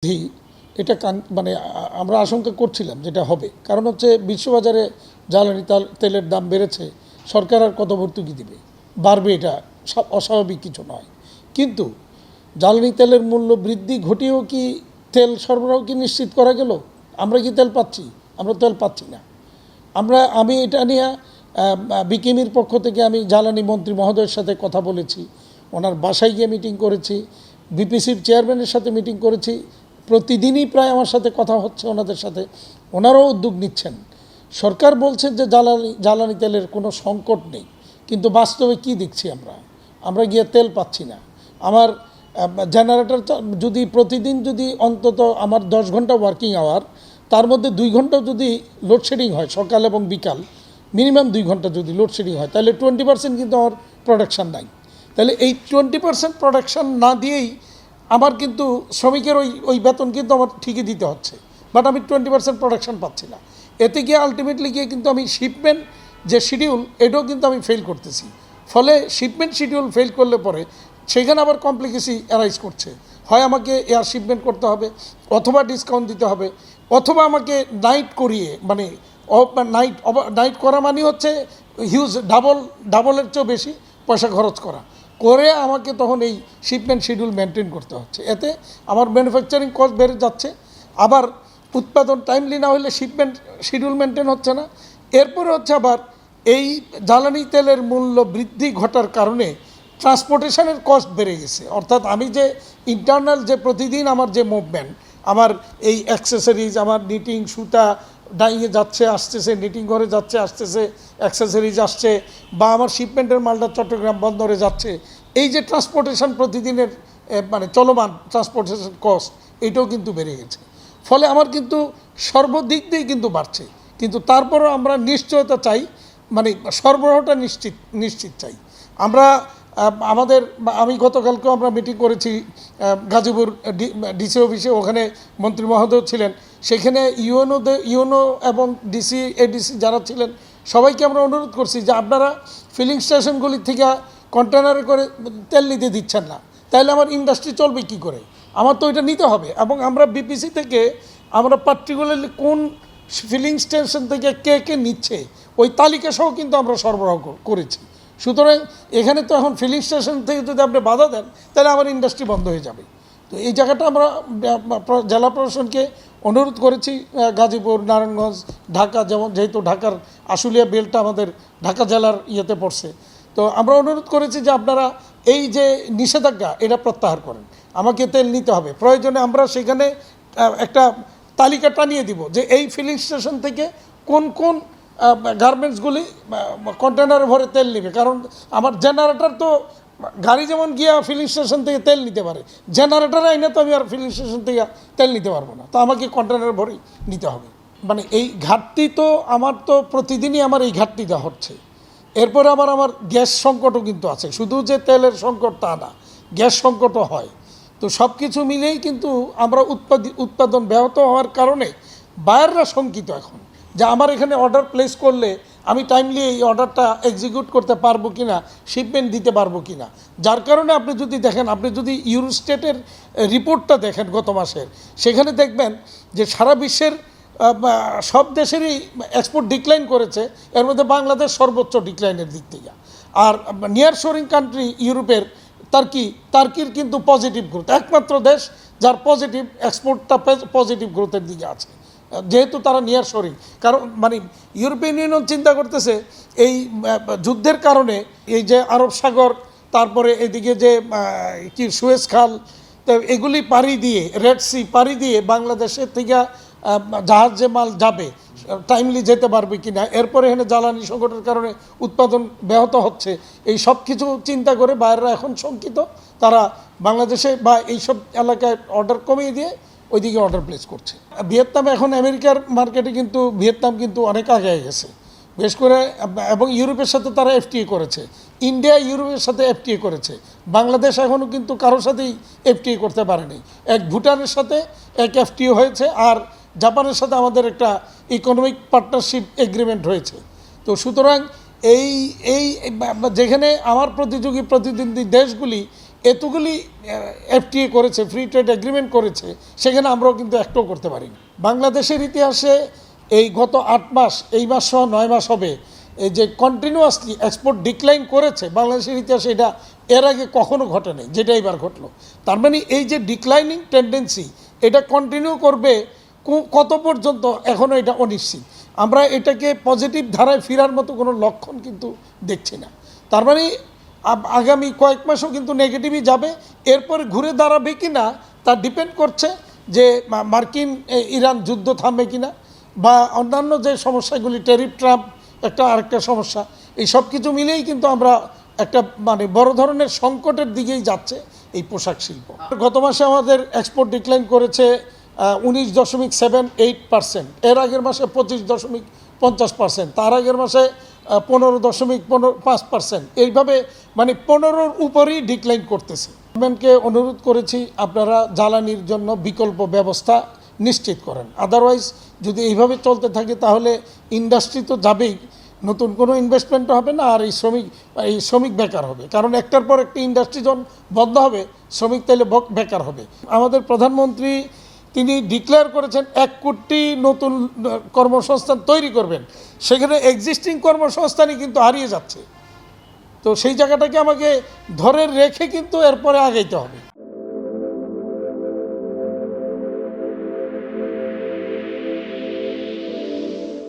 এটা মানে আমরা আশঙ্কা করছিলাম যেটা হবে, কারণ হচ্ছে বিশ্ববাজারে জ্বালানি তেলের দাম বেড়েছে, সরকার আর কত ভর্তুকি দিবে, বাড়বে, এটা অস্বাভাবিক কিছু নয়। কিন্তু জ্বালানি তেলের মূল্য বৃদ্ধি ঘটিয়েও কি তেল সরবরাহ কি নিশ্চিত করা গেল? আমরা কি তেল পাচ্ছি? আমরা তেল পাচ্ছি না। আমি এটা নিয়ে বিকেমির পক্ষ থেকে আমি জ্বালানি মন্ত্রী মহোদয়ের সাথে কথা বলেছি, ওনার বাসায় গিয়ে মিটিং করেছি, বিপিসির চেয়ারম্যানের সাথে মিটিং করেছি, প্রতিদিনই প্রায় আমার সাথে কথা হচ্ছে ওনাদের সাথে, ওনারাও উদ্যোগ নিচ্ছেন। সরকার বলছে যে জ্বালানি তেলের কোনো সংকট নেই, কিন্তু বাস্তবে কি দেখছি আমরা গিয়ে তেল পাচ্ছি না। আমার জেনারেটর যদি প্রতিদিন যদি অন্তত আমার 10 ঘন্টা ওয়ার্কিং আওয়ার, তার মধ্যে 2 ঘন্টা যদি লোডশেডিং হয় সকাল এবং বিকাল, মিনিমাম 2 ঘন্টা যদি লোডশেডিং হয়, তাহলে 20% কিন্তু আমার প্রোডাকশান নাই। তাহলে এই 20% প্রোডাকশান না দিয়েই আমার কিন্তু শ্রমিকের ওই বেতন কিন্তু আমার ঠিকই দিতে হচ্ছে, বাট আমি 20% প্রোডাকশান পাচ্ছি না। এতে গিয়ে আলটিমেটলি গিয়ে কিন্তু আমি শিপমেন্ট যে শিডিউল, এটাও কিন্তু আমি ফেল করতেছি। ফলে শিপমেন্ট শিডিউল ফেল করলে পরে সেখানে আবার কমপ্লিকেসি অ্যারাইজ করছে। হয় আমাকে এয়ার শিপমেন্ট করতে হবে, অথবা ডিসকাউন্ট দিতে হবে, অথবা আমাকে নাইট করিয়ে, মানে নাইট করা মানে হচ্ছে হিউজ ডাবলের চেয়েও বেশি পয়সা খরচ করে আমাকে তখন এই শিপমেন্ট শিডিউল মেনটেন করতে হচ্ছে। এতে আমার ম্যানুফ্যাকচারিং কস্ট বেড়ে যাচ্ছে, আবার উৎপাদন টাইমলি না হলে শিপমেন্ট শিডিউল মেনটেন হচ্ছে না। এরপরে হচ্ছে আবার এই জ্বালানি তেলের মূল্য বৃদ্ধি ঘটার কারণে ট্রান্সপোর্টেশনের কস্ট বেড়ে গেছে। অর্থাৎ আমি যে ইন্টারনাল যে প্রতিদিন আমার যে মুভমেন্ট, আমার এই অ্যাক্সেসরিজ, আমার নিটিং সুতা ডাইংয়ে যাচ্ছে আসতেছে, নিটিং ঘরে যাচ্ছে আসতেছে, অ্যাক্সেসরিজ আসছে, বা আমার শিপমেন্টের মালটা চট্টগ্রাম বন্দরে যাচ্ছে, এই যে ট্রান্সপোর্টেশন প্রতিদিনের মানে চলমান ট্রান্সপোর্টেশন কস্ট, এটাও কিন্তু বেড়ে গেছে। ফলে আমার কিন্তু সর্বদিক দিয়েই কিন্তু বাড়ছে, কিন্তু তারপরও আমরা নিশ্চয়তা চাই, মানে সরবরাহটা নিশ্চিত চাই আমরা। আমি গতকালকেও আমরা মিটিং করেছি গাজীপুর ডিসি অফিসে, ওখানে মন্ত্রী মহোদয় ছিলেন, সেখানে ইউএনও এবং ডিসি এডিসি যারা ছিলেন সবাইকে আমরা অনুরোধ করছি যে আপনারা ফিলিং স্টেশনগুলির থেকে কন্টেনারে করে তেল নিতে দিচ্ছেন না, তাহলে আমার ইন্ডাস্ট্রি চলবে কি করে? আমার তো এটা নিতে হবে। এবং আমরা বিপিসি থেকে আমরা পার্টিকুলারলি কোন ফিলিং স্টেশন থেকে কে নিচ্ছে ওই তালিকা সহ কিন্তু আমরা সরবরাহ করেছি। সুতরাং এখানে তো এখন ফিলিং স্টেশন থেকে যদি আপনি বাধা দেন, তাহলে আমার ইন্ডাস্ট্রি বন্ধ হয়ে যাবে। তো এই জায়গাটা আমরা জেলা প্রশাসনকে অনুরোধ করেছি, গাজীপুর, নারায়ণগঞ্জ, ঢাকা, যেহেতু ঢাকার আশুলিয়া বেলটা আমাদের ঢাকা জেলার ইয়েতে পড়ছে, তো আমরা অনুরোধ করেছি যে আপনারা এই যে নিষেধাজ্ঞা এটা প্রত্যাহার করেন, আমাকে তেল নিতে হবে। প্রয়োজনে আমরা সেখানে একটা তালিকা টানিয়ে দিব যে এই ফিলিং স্টেশন থেকে কোন কোন গার্মেন্টসগুলি কন্টেনারে ভরে তেল নেবে। কারণ আমার জেনারেটর তো, গাড়ি যেমন গিয়ে ফিলিং স্টেশন থেকে তেল নিতে পারে, জেনারেটর আইনে তো আমি আর ফিলিং স্টেশন থেকে তেল নিতে পারবো না, তো আমাকে কন্টেনার ভরেই নিতে হবে। মানে এই ঘাটতি তো আমার তো প্রতিদিনই আমার এই ঘাটতিটা হচ্ছে। এরপরে আমার গ্যাস সংকটও কিন্তু আছে, শুধু যে তেলের সংকট তা না, গ্যাস সংকটও হয়। তো সব কিছু মিলেই কিন্তু আমরা উৎপাদন ব্যাহত হওয়ার কারণে বায়াররা শঙ্কিত এখন, যে আমার এখানে অর্ডার প্লেস করলে আমি টাইমলি এই অর্ডারটা এক্সিকিউট করতে পারবো কি না, শিপমেন্ট দিতে পারবো কি না। যার কারণে আপনি যদি দেখেন, আপনি যদি ইউরোস্টেটের রিপোর্টটা দেখেন গত মাসের, সেখানে দেখবেন যে সারা বিশ্বের সব দেশেরই এক্সপোর্ট ডিক্লাইন করেছে, এর মধ্যে বাংলাদেশ সর্বোচ্চ ডিক্লাইনের দিক থেকে। আর নিয়ার শোরিং কান্ট্রি ইউরোপের টার্কির কিন্তু পজিটিভ গ্রোথ, একমাত্র দেশ যার পজিটিভ এক্সপোর্টটা পজিটিভ গ্রোথের দিকে আছে, যেহেতু তারা নিয়ার শোরিং। কারণ মানে ইউরোপিয়ান ইউনিয়ন চিন্তা করতেছে এই যুদ্ধের কারণে এই যে আরব সাগর, তারপরে এদিকে যে সুয়েজ খাল, তো এগুলি পাড়ি দিয়ে, রেড সি পাড়ি দিয়ে বাংলাদেশের থেকে জাহাজ যে মাল যাবে টাইমলি যেতে পারবে কি না, এরপরে এখানে জ্বালানি সংকটের কারণে উৎপাদন ব্যাহত হচ্ছে, এই সব কিছু চিন্তা করে বাইরেরা এখন শঙ্কিত। তারা বাংলাদেশে বা এইসব এলাকায় অর্ডার কমিয়ে দিয়ে ওইদিকে অর্ডার প্লেস করছে। ভিয়েতনামে এখন আমেরিকার মার্কেটে কিন্তু ভিয়েতনাম কিন্তু অনেক আগে গেছে, বেশ করে, এবং ইউরোপের সাথে তারা এফটিএ করেছে, ইন্ডিয়া ইউরোপের সাথে এফটিএ করেছে। বাংলাদেশ এখনও কিন্তু কারোর সাথেই এফটিএ করতে পারেনি। এক ভুটানের সাথে এক এফটিএ হয়েছে, আর জাপানের সাথে আমাদের একটা ইকোনমিক পার্টনারশিপ এগ্রিমেন্ট হয়েছে। তো সুতরাং এই যেখানে আমার প্রতিদ্বন্দ্বী দেশগুলি এতগুলি এফটিএ করেছে, ফ্রি ট্রেড এগ্রিমেন্ট করেছে, সেখানে আমরাও কিন্তু একটাও করতে পারিনি। বাংলাদেশের ইতিহাসে এই গত 8 মাস, এই মাস সহ 9 মাস হবে, এই যে কন্টিনিউয়াসলি এক্সপোর্ট ডিক্লাইন করেছে, বাংলাদেশের ইতিহাসে এটা এর আগে কখনো ঘটেনি, যেটা এবার ঘটলো। তার মানে এই যে ডিক্লাইনিং টেন্ডেন্সি, এটা কন্টিনিউ করবে কত পর্যন্ত এখনও এটা অনিশ্চিত। আমরা এটাকে পজিটিভ ধারায় ফেরার মতো কোনো লক্ষণ কিন্তু দেখছি না। তার মানে আগামী কয়েক মাসও কিন্তু নেগেটিভই যাবে, এরপরে ঘুরে দাঁড়াবে কি না তা ডিপেন্ড করছে যে মার্কিন ইরান যুদ্ধ থামবে কি না, বা অন্যান্য যে সমস্যাগুলি, ট্যারিফ ট্রাম্প একটা আরেকটা সমস্যা, এই সব কিছু মিলেই কিন্তু আমরা একটা মানে বড় ধরনের সংকটের দিকেই যাচ্ছে এই পোশাক শিল্প। গত মাসে আমাদের এক্সপোর্ট ডিক্লাইন করেছে 19.78%, এর আগের মাসে 25.50%, তার আগের মাসে 15.5%, এইভাবে মানে 15-র উপরেই ডিক্লাইন করতেছে। গভর্নমেন্টকে অনুরোধ করেছি আপনারা জ্বালানির জন্য বিকল্প ব্যবস্থা নিশ্চিত করেন, আদারওয়াইজ যদি এইভাবে চলতে থাকে তাহলে ইন্ডাস্ট্রি তো যাবেই, নতুন কোনো ইনভেস্টমেন্টও হবে না, আর এই শ্রমিক বেকার হবে। কারণ একটার পর একটি ইন্ডাস্ট্রি যখন বন্ধ হবে, শ্রমিক তাইলে বেকার হবে। আমাদের প্রধানমন্ত্রী তিনি ডিক্লেয়ার করেছেন 1 কোটি নতুন কর্মসংস্থান তৈরি করবেন, সেখানে এক্সিস্টিং কর্মসংস্থানই কিন্তু হারিয়ে যাচ্ছে। তো সেই জায়গাটাকে আমাকে ধরে রেখে কিন্তু এরপরে আগাইতে হবে।